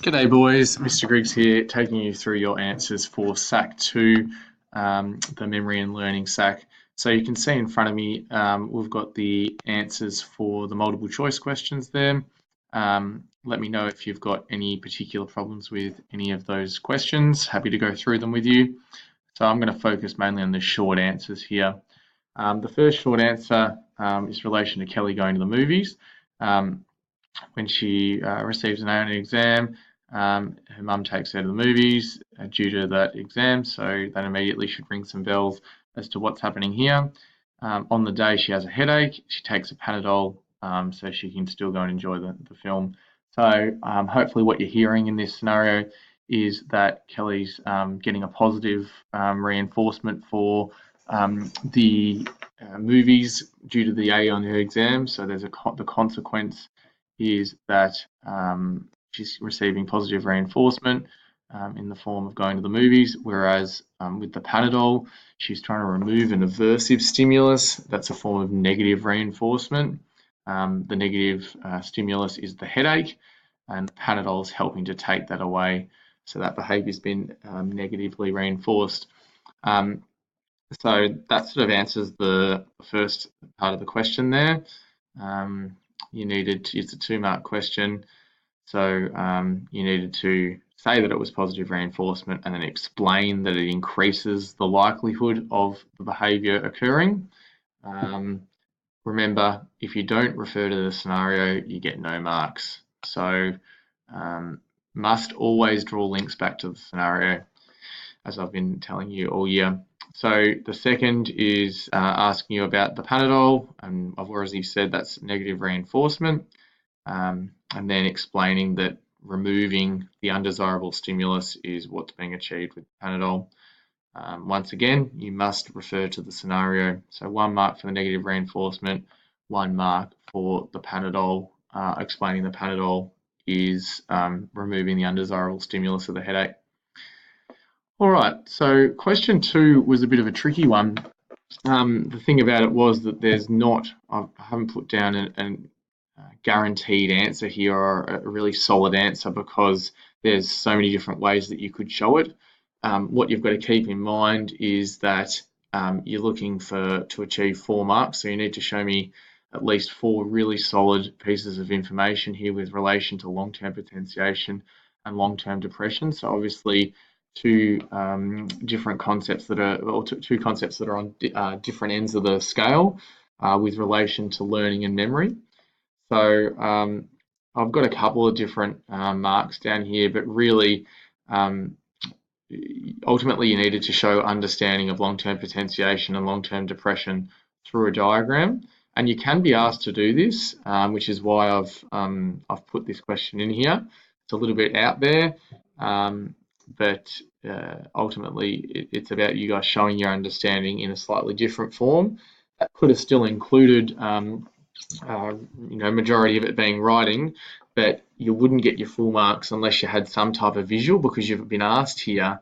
G'day boys, Mr. Griggs here, taking you through your answers for SAC 2, the Memory and Learning SAC. So you can see in front of me, we've got the answers for the multiple choice questions there. Let me know if you've got any particular problems with any of those questions. Happy to go through them with you. So I'm going to focus mainly on the short answers here. The first short answer is in relation to Kelly going to the movies. When she receives an A on an exam, her mum takes her to the movies due to that exam, so that immediately should ring some bells as to what's happening here. On the day she has a headache, she takes a Panadol so she can still go and enjoy the film. So hopefully what you're hearing in this scenario is that Kelly's getting a positive reinforcement for the movies due to the A on her exam. So there's the consequence is that she's receiving positive reinforcement in the form of going to the movies, whereas with the Panadol, she's trying to remove an aversive stimulus. That's a form of negative reinforcement. The negative stimulus is the headache, and Panadol is helping to take that away. So that behaviour's been negatively reinforced. So that sort of answers the first part of the question there. It's a 2-mark question. So you needed to say that it was positive reinforcement and then explain that it increases the likelihood of the behaviour occurring. Remember, if you don't refer to the scenario, you get no marks. So must always draw links back to the scenario, as I've been telling you all year. So the second is asking you about the Panadol, and I've already said that's negative reinforcement, and then explaining that removing the undesirable stimulus is what's being achieved with Panadol. Once again, you must refer to the scenario. So 1 mark for the negative reinforcement, 1 mark for the Panadol, explaining the Panadol is removing the undesirable stimulus of the headache. All right, so question 2 was a bit of a tricky one. The thing about it was that I haven't put down a guaranteed answer here or a really solid answer because there's so many different ways that you could show it. What you've got to keep in mind is that you're looking to achieve 4 marks, so you need to show me at least 4 really solid pieces of information here with relation to long-term potentiation and long-term depression. So obviously two concepts that are on different ends of the scale with relation to learning and memory. So I've got a couple of different marks down here, but really ultimately you needed to show understanding of long-term potentiation and long-term depression through a diagram. And you can be asked to do this, which is why I've put this question in here. It's a little bit out there, but ultimately it's about you guys showing your understanding in a slightly different form. That could have still included majority of it being writing, but you wouldn't get your full marks unless you had some type of visual, because you've been asked here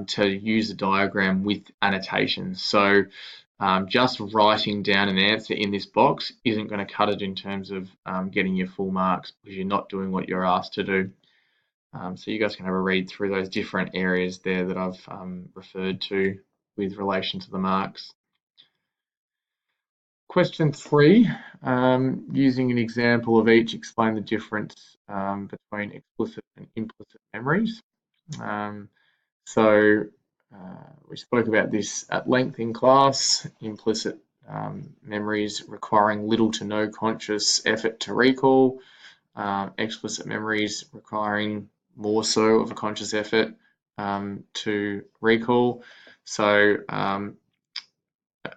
to use a diagram with annotations. So just writing down an answer in this box isn't going to cut it in terms of getting your full marks, because you're not doing what you're asked to do. So you guys can have a read through those different areas there that I've referred to with relation to the marks. Question 3, using an example of each, explain the difference between explicit and implicit memories. We spoke about this at length in class. Implicit memories requiring little to no conscious effort to recall. Explicit memories requiring more so of a conscious effort to recall. So,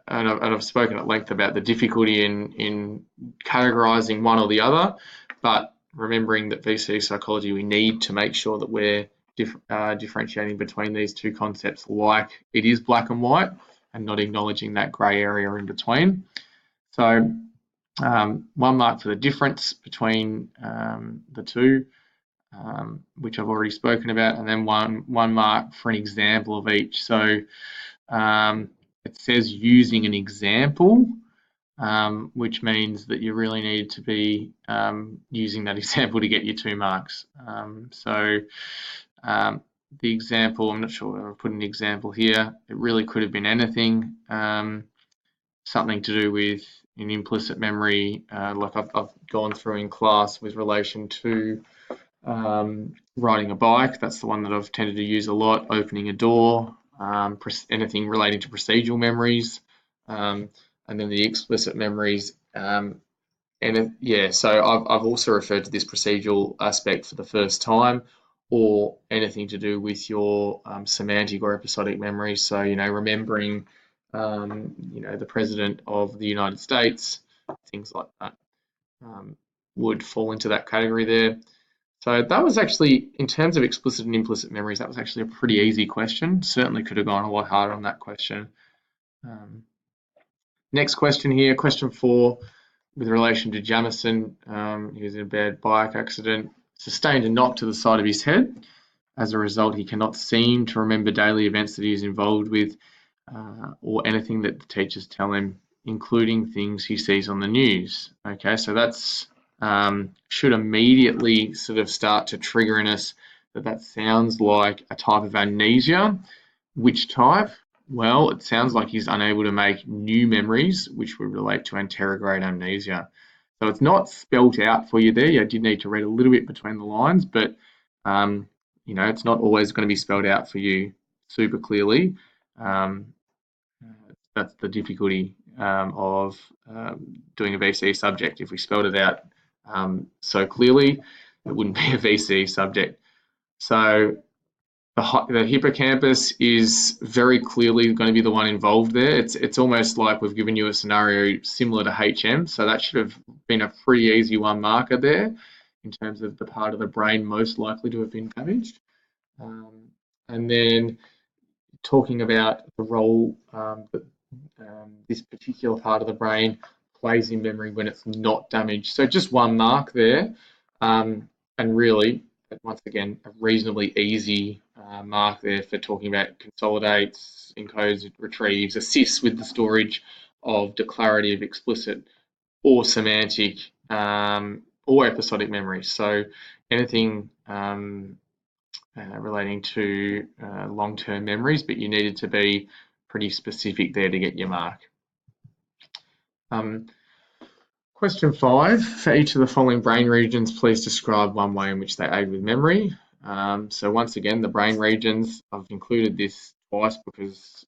and I've spoken at length about the difficulty in categorizing one or the other, but remembering that VC psychology, we need to make sure that we're differentiating between these two concepts like it is black and white, and not acknowledging that grey area in between. So 1 mark for the difference between the two, which I've already spoken about, and then one mark for an example of each. So it says using an example. which means that you really need to be using that example to get your 2 marks. The example, I'm not sure whether I've put an example here. It really could have been anything, something to do with an implicit memory, like I've gone through in class with relation to riding a bike. That's the one that I've tended to use a lot. Opening a door, anything relating to procedural memories, and then the explicit memories. So I've also referred to this procedural aspect for the first time, or anything to do with your semantic or episodic memory. So, remembering, the President of the United States, things like that would fall into that category there. So that was actually, in terms of explicit and implicit memories, that was actually a pretty easy question. Certainly could have gone a lot harder on that question. Next question here, question 4, with relation to Jamison. He was in a bad bike accident, sustained a knock to the side of his head. As a result, he cannot seem to remember daily events that he is involved with, or anything that the teachers tell him, including things he sees on the news. Okay, so that's should immediately sort of start to trigger in us that sounds like a type of amnesia. Which type? Well, it sounds like he's unable to make new memories, which would relate to anterograde amnesia. So it's not spelt out for you there. You did need to read a little bit between the lines, but it's not always going to be spelled out for you super clearly. That's the difficulty of doing a VCE subject. If we spelled it out so clearly, it wouldn't be a VCE subject. So the hippocampus is very clearly going to be the one involved there. It's almost like we've given you a scenario similar to HM, so that should have been a pretty easy 1 marker there in terms of the part of the brain most likely to have been damaged. And then talking about the role that this particular part of the brain plays in memory when it's not damaged. So just 1 mark there, and really, once again, a reasonably easy mark there for talking about consolidates, encodes, retrieves, assists with the storage of declarative, explicit, or semantic, or episodic memory. So anything relating to long-term memories, but you needed to be pretty specific there to get your mark. Question 5, for each of the following brain regions, please describe 1 way in which they aid with memory. So once again, the brain regions, I've included this twice because,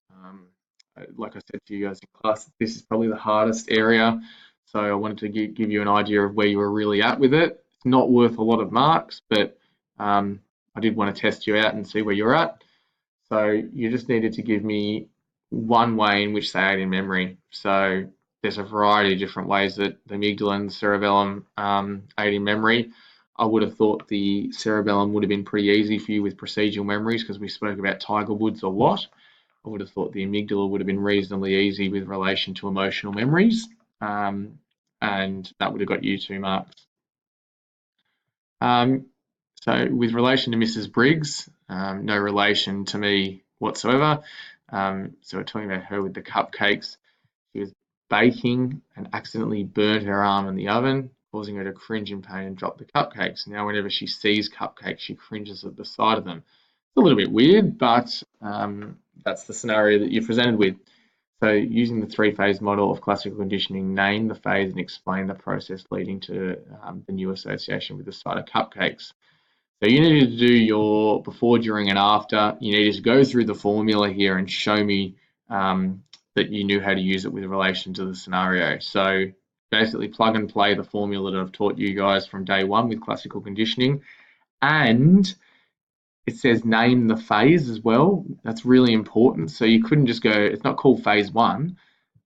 like I said to you guys in class, this is probably the hardest area. So I wanted to give you an idea of where you were really at with it. It's not worth a lot of marks, but I did want to test you out and see where you're at. So you just needed to give me 1 way in which they aid in memory. So there's a variety of different ways that the amygdala and the cerebellum aid in memory. I would have thought the cerebellum would have been pretty easy for you with procedural memories because we spoke about tiger woods a lot. I would have thought the amygdala would have been reasonably easy with relation to emotional memories, and that would have got you 2 marks. So with relation to Mrs. Briggs, no relation to me whatsoever. So we're talking about her with the cupcakes. She was baking and accidentally burnt her arm in the oven, causing her to cringe in pain and drop the cupcakes. Now, whenever she sees cupcakes, she cringes at the sight of them. It's a little bit weird, but that's the scenario that you're presented with. So using the 3-phase model of classical conditioning, name the phase and explain the process leading to the new association with the sight of cupcakes. So you needed to do your before, during, and after. You needed to go through the formula here and show me that you knew how to use it with relation to the scenario. So basically plug and play the formula that I've taught you guys from day 1 with classical conditioning. And it says name the phase as well. That's really important. So you couldn't just go, it's not called phase 1.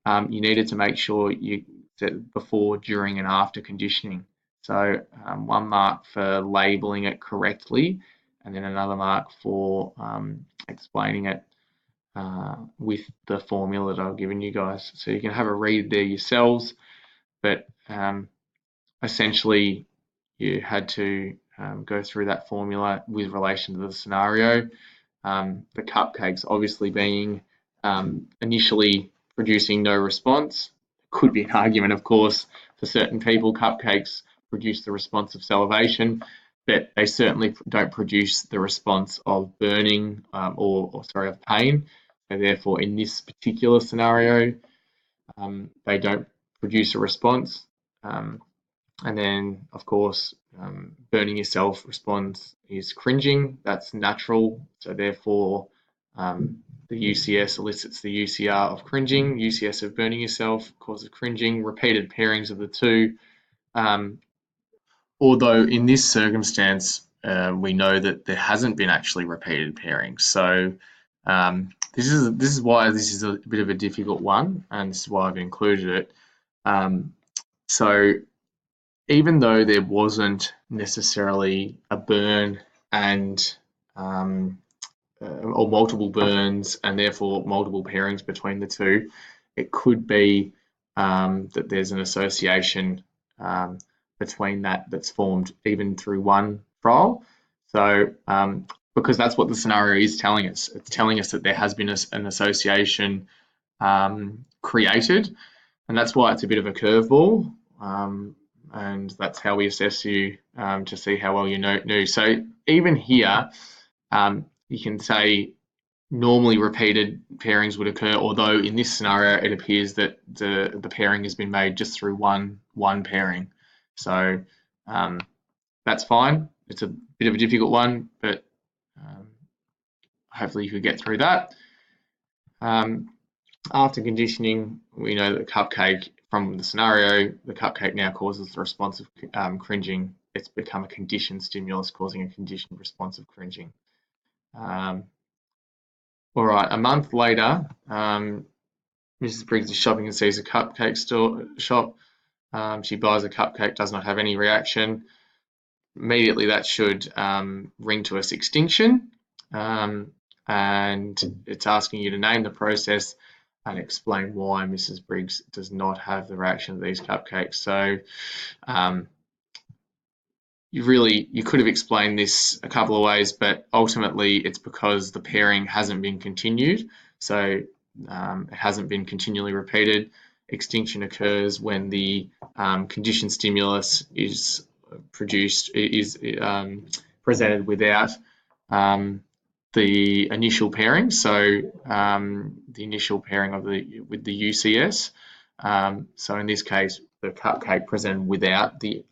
You needed to make sure you said before, during, and after conditioning. So 1 mark for labeling it correctly, and then another mark for explaining it with the formula that I've given you guys. So you can have a read there yourselves, but essentially you had to go through that formula with relation to the scenario. The cupcakes obviously being initially producing no response. could be an argument, of course, for certain people, cupcakes produce the response of salivation, but they certainly don't produce the response of burning or of pain. So therefore, in this particular scenario, they don't produce a response. And then, of course, burning yourself response is cringing. That's natural. So therefore, the UCS elicits the UCR of cringing. UCS of burning yourself causes cringing. Repeated pairings of the two. Although in this circumstance, we know that there hasn't been actually repeated pairings. So this is why this is a bit of a difficult one, and this is why I've included it. So even though there wasn't necessarily a burn and or multiple burns and therefore multiple pairings between the two, it could be that there's an association between that's formed even through one trial. So because that's what the scenario is telling us. It's telling us that there has been an association created, and that's why it's a bit of a curveball. And that's how we assess you to see how well you knew. So even here, you can say normally repeated pairings would occur, although in this scenario it appears that the pairing has been made just through one pairing. So that's fine. It's a bit of a difficult one, but hopefully you could get through that. After conditioning, we know that the cupcake, from the scenario, the cupcake now causes the response of cringing. It's become a conditioned stimulus causing a conditioned response of cringing. All right, a month later, Mrs. Briggs is shopping and sees a cupcake shop. She buys a cupcake, does not have any reaction. Immediately that should ring to us extinction, and it's asking you to name the process and explain why Mrs. Briggs does not have the reaction of these cupcakes. So you could have explained this a couple of ways, but ultimately it's because the pairing hasn't been continued. So it hasn't been continually repeated. Extinction occurs when the conditioned stimulus is presented without the initial pairing. So the initial pairing with the UCS. So in this case, the cupcake presented without the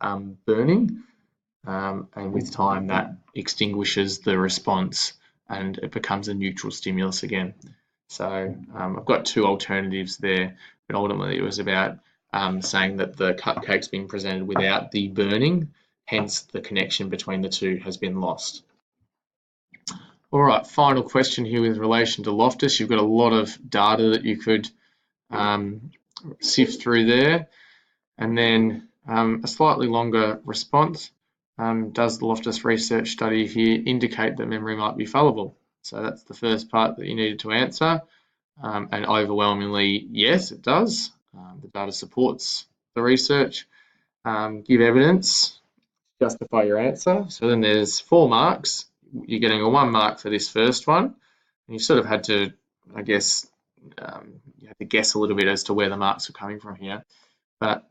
burning, and with time that extinguishes the response and it becomes a neutral stimulus again. So I've got two alternatives there, but ultimately it was about saying that the cupcake's been presented without the burning, hence the connection between the two has been lost. All right, final question here with relation to Loftus. You've got a lot of data that you could sift through there, and then a slightly longer response. Does the Loftus research study here indicate that memory might be fallible? So that's the first part that you needed to answer, and overwhelmingly, yes, it does. The data supports the research. Give evidence, justify your answer. So then there's 4 marks. You're getting a 1 mark for this first one. And you sort of had to, I guess, you had to guess a little bit as to where the marks are coming from here. But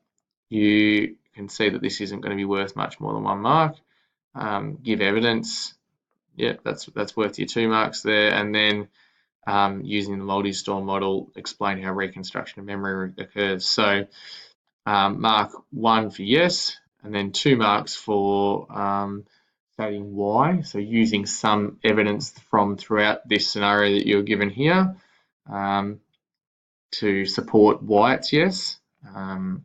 you can see that this isn't going to be worth much more than 1 mark. Give evidence. Yeah, that's worth your 2 marks there. And then using the multi-store model, explain how reconstruction of memory occurs. So mark 1 for yes, and then 2 marks for stating why. So using some evidence from throughout this scenario that you're given here to support why it's yes. And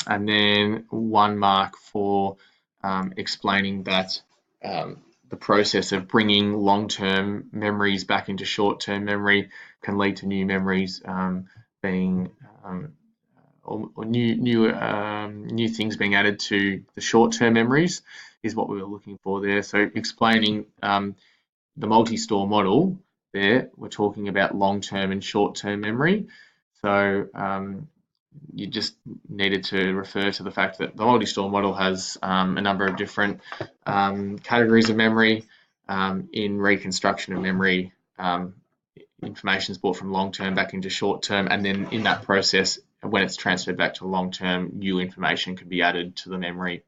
then 1 mark for explaining that the process of bringing long-term memories back into short-term memory can lead to new memories being or new things being added to the short-term memories is what we were looking for there. So explaining the multi-store model there, we're talking about long-term and short-term memory. So you just needed to refer to the fact that the multi-store model has a number of different categories of memory. In reconstruction of memory, information is brought from long-term back into short-term, and then in that process, when it's transferred back to long term, new information could be added to the memory.